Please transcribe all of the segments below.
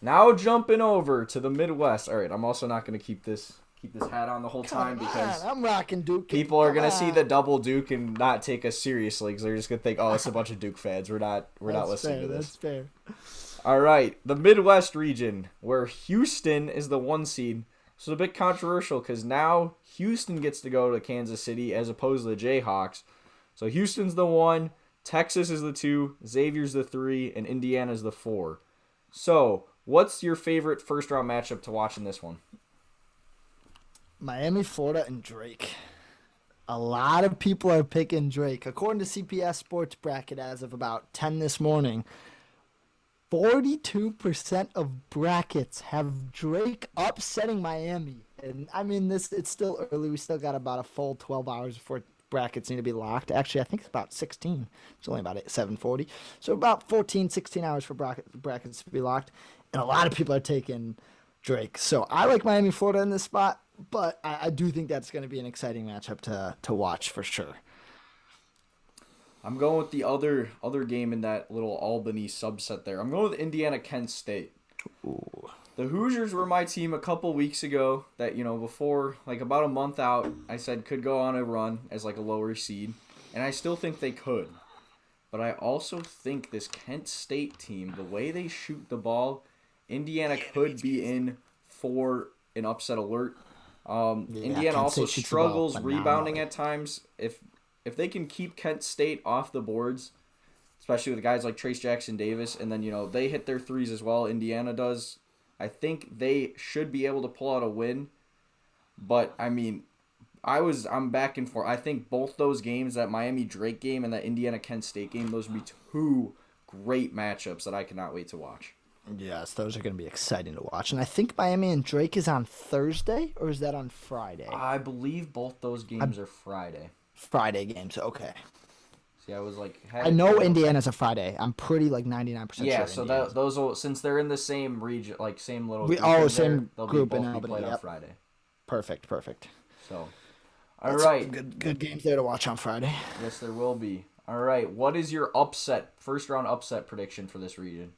Now jumping over to the Midwest. All right, I'm also not going to keep this hat on the whole time because I'm rocking Duke. people are going to see the double Duke and not take us seriously because they're just going to think, oh, it's a bunch of Duke fans. We're not listening to this. That's fair. All right, the Midwest region where Houston is the 1 seed. So it's a bit controversial because now Houston gets to go to Kansas City as opposed to the Jayhawks. So Houston's the 1, Texas is the 2, Xavier's the 3, and Indiana's the 4. So what's your favorite first-round matchup to watch in this one? Miami, Florida, and Drake. A lot of people are picking Drake. According to CPS Sports Bracket as of about 10 this morning, 42% of brackets have Drake upsetting Miami. And I mean, it's still early. We still got about a full 12 hours before brackets need to be locked. Actually, I think it's about 16. It's only about 7:40. So about 14, 16 hours for brackets to be locked. And a lot of people are taking Drake. So I like Miami, Florida in this spot. But I do think that's going to be an exciting matchup to watch for sure. I'm going with the other game in that little Albany subset there. I'm going with Indiana-Kent State. Ooh. The Hoosiers were my team a couple weeks ago that, before, like about a month out, I said could go on a run as like a lower seed. And I still think they could. But I also think this Kent State team, the way they shoot the ball, Indiana could be in for an upset alert. Indiana also struggles rebounding at times. If they can keep Kent State off the boards, especially with guys like Trace Jackson Davis, and then they hit their threes as well, Indiana does, I think they should be able to pull out a win. But I mean, I'm back and forth. I think both those games, that Miami Drake game and that Indiana Kent State game, those would be two great matchups that I cannot wait to watch. Yes, those are going to be exciting to watch. And I think Miami and Drake is on Thursday, or is that on Friday? I believe both those games are Friday. Friday games, okay. See, I was like... I know Indiana's a Friday. I'm pretty, 99% sure. Yeah, so those will, since they're in the same region, same little group same they'll group both in be Albany, played on Friday. Perfect. So, all right. Good games there to watch on Friday. Yes, there will be. All right, what is your first-round upset prediction for this region?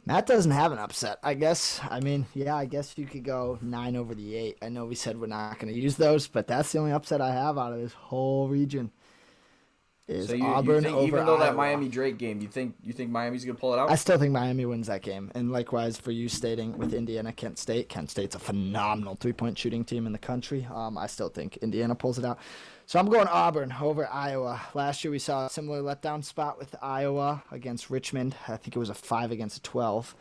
Matt doesn't have an upset, I guess. I mean, I guess you could go 9 over the 8. I know we said we're not going to use those, but that's the only upset I have out of this whole region. Is Auburn over even though Iowa. that Miami Drake game, you think Miami's going to pull it out? I still think Miami wins that game. And likewise for you stating with Indiana, Kent State. Kent State's a phenomenal three-point shooting team in the country. I still think Indiana pulls it out. So I'm going Auburn over Iowa. Last year we saw a similar letdown spot with Iowa against Richmond. I think it was a 5 against a 12.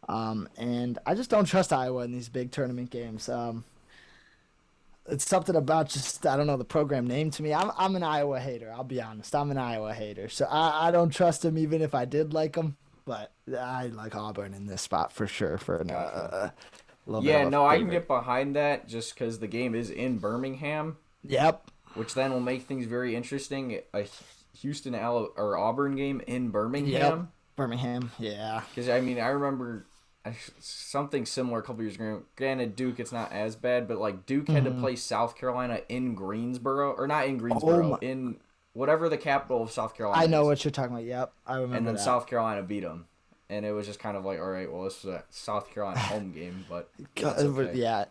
And I just don't trust Iowa in these big tournament games. It's something about just, I don't know, the program name to me. I'm an Iowa hater. I'll be honest. I'm an Iowa hater. So I don't trust them even if I did like them. But I like Auburn in this spot for sure. For a little bit of a favorite. I can get behind that just because the game is in Birmingham. Yep. Which then will make things very interesting. A Houston or Auburn game in Birmingham. Yep. Birmingham, yeah. Because, I mean, I remember something similar a couple years ago. Granted, Duke, it's not as bad, but, Duke had to play South Carolina in Greensboro. Or not in Greensboro, in whatever the capital of South Carolina I know is. what you're talking about, yep. I remember And then that. South Carolina beat them. And it was just kind of like, all right, well, this was a South Carolina home game, but that's okay. Yeah.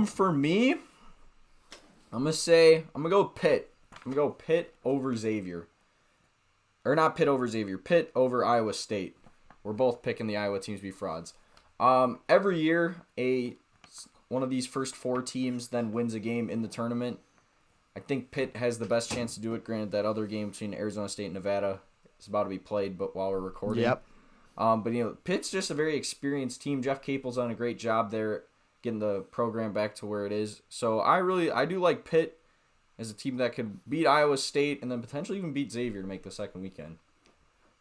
For me... I'm going to go Pitt. I'm going to go Pitt over Xavier. Or not Pitt over Xavier. Pitt over Iowa State. We're both picking the Iowa teams to be frauds. Every year, one of these first 4 teams then wins a game in the tournament. I think Pitt has the best chance to do it. Granted, that other game between Arizona State and Nevada is about to be played, but while we're recording. Yep. But, Pitt's just a very experienced team. Jeff Capel's done a great job there, getting the program back to where it is. So I do like Pitt as a team that could beat Iowa State and then potentially even beat Xavier to make the second weekend.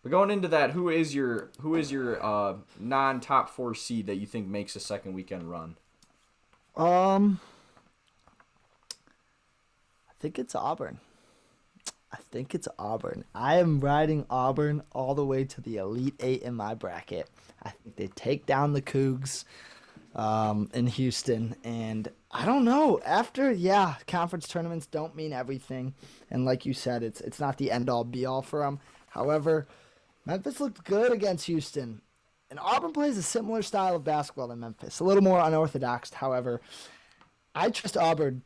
But going into that, who is your non-top 4 seed that you think makes a second weekend run? I think it's Auburn. I am riding Auburn all the way to the Elite 8 in my bracket. I think they take down the Cougs. In Houston, and I don't know. Conference tournaments don't mean everything, and like you said, it's not the end all be all for them. However, Memphis looked good against Houston. And Auburn plays a similar style of basketball than Memphis, a little more unorthodox. However, I trust Auburn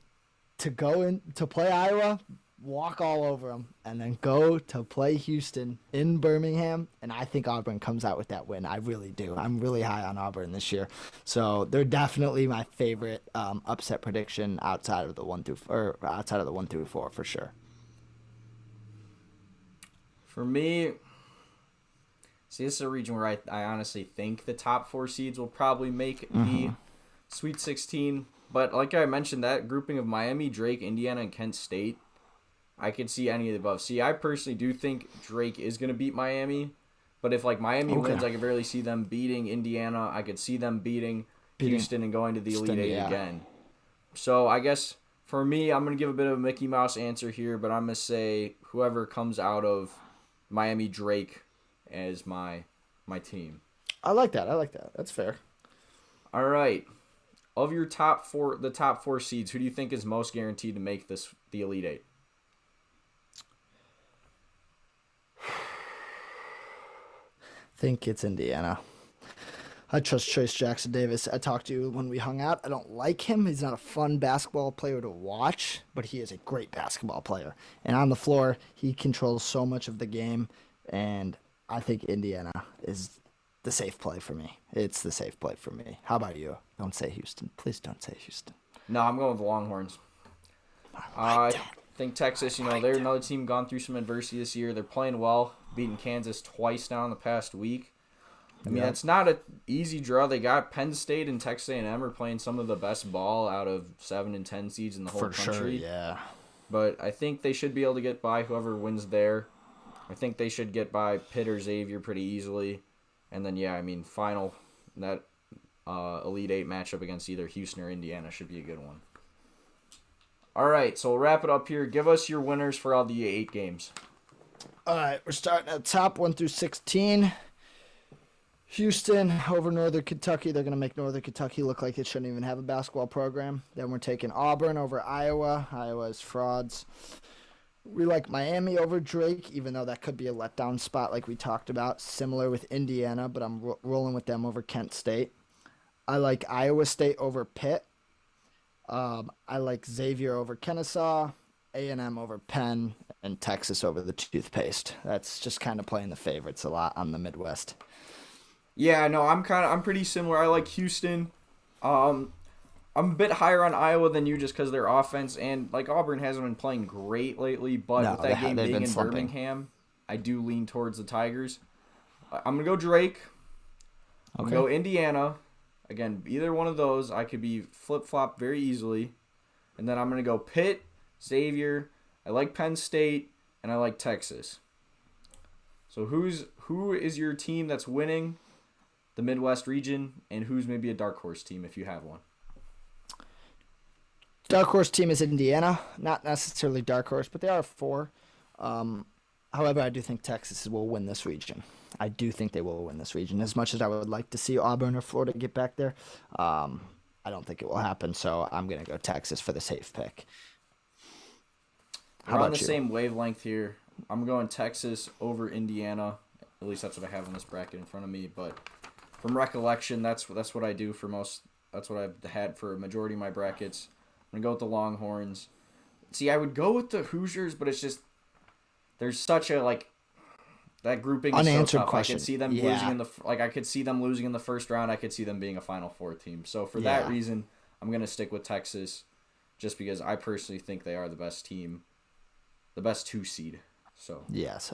to go in to play Iowa, walk all over them, and then go to play Houston in Birmingham. And I think Auburn comes out with that win. I really do. I'm really high on Auburn this year, so they're definitely my favorite upset prediction outside of the 1 through 4 for sure. For me, see, this is a region where I honestly think the top 4 seeds will probably make the Sweet 16. But like I mentioned, that grouping of Miami, Drake, Indiana, and Kent State, I could see any of the above. See, I personally do think Drake is going to beat Miami. But if like Miami wins, I could barely see them beating Indiana. I could see them beating Houston and going to the Elite Eight again. So I guess for me, I'm going to give a bit of a Mickey Mouse answer here, but I'm going to say whoever comes out of Miami, Drake as my team. I like that. That's fair. All right. Of your top 4 seeds, who do you think is most guaranteed to make the Elite Eight? I think it's Indiana. I trust Trace Jackson Davis. I talked to you when we hung out. I don't like him. He's not a fun basketball player to watch, but he is a great basketball player. And on the floor, he controls so much of the game, and I think Indiana is the safe play for me. It's the safe play for me. How about you? Don't say Houston. Please don't say Houston. No, I'm going with the Longhorns. I think Texas, they're another team gone through some adversity this year. They're playing well, beating Kansas twice now in the past week. I mean, that's not an easy draw. They got Penn State and Texas A&M are playing some of the best ball out of 7 and 10 seeds in the whole country. For sure, yeah. But I think they should be able to get by whoever wins there. I think they should get by Pitt or Xavier pretty easily. And then, final, that Elite Eight matchup against either Houston or Indiana should be a good one. All right, so we'll wrap it up here. Give us your winners for all the 8 games. All right, we're starting at the top 1 through 16. Houston over Northern Kentucky. They're going to make Northern Kentucky look like it shouldn't even have a basketball program. Then we're taking Auburn over Iowa. Iowa is frauds. We like Miami over Drake, even though that could be a letdown spot like we talked about. Similar with Indiana, but I'm rolling with them over Kent State. I like Iowa State over Pitt. I like Xavier over Kennesaw, A&M over Penn, and Texas over the toothpaste. That's just kind of playing the favorites a lot on the Midwest. Yeah, no, I'm pretty similar. I like Houston. I'm a bit higher on Iowa than you just because their offense and like Auburn hasn't been playing great lately, but with that game being in Birmingham, I do lean towards the Tigers. I'm gonna go Drake. I'm gonna go Indiana. Again, either one of those I could be flip-flop very easily. And then I'm gonna go Pitt, Xavier. I like Penn State, and I like Texas. So who is your team that's winning the Midwest region, and who's maybe a dark horse team if you have one? Dark horse team is Indiana. Not necessarily dark horse, but they are 4. However, I do think Texas will win this region. I do think they will win this region. As much as I would like to see Auburn or Florida get back there, I don't think it will happen. So I'm going to go Texas for the safe pick. We're on the same wavelength here. I'm going Texas over Indiana. At least that's what I have on this bracket in front of me. But from recollection, that's what I do for most. That's what I've had for a majority of my brackets. I'm going to go with the Longhorns. See, I would go with the Hoosiers, but it's just there's such a that grouping is unanswered so tough. question. I could see them losing in the first round. I could see them being a Final Four team. So for that reason, I'm going to stick with Texas, just because I personally think they are the best team, the best 2 seed. So yes,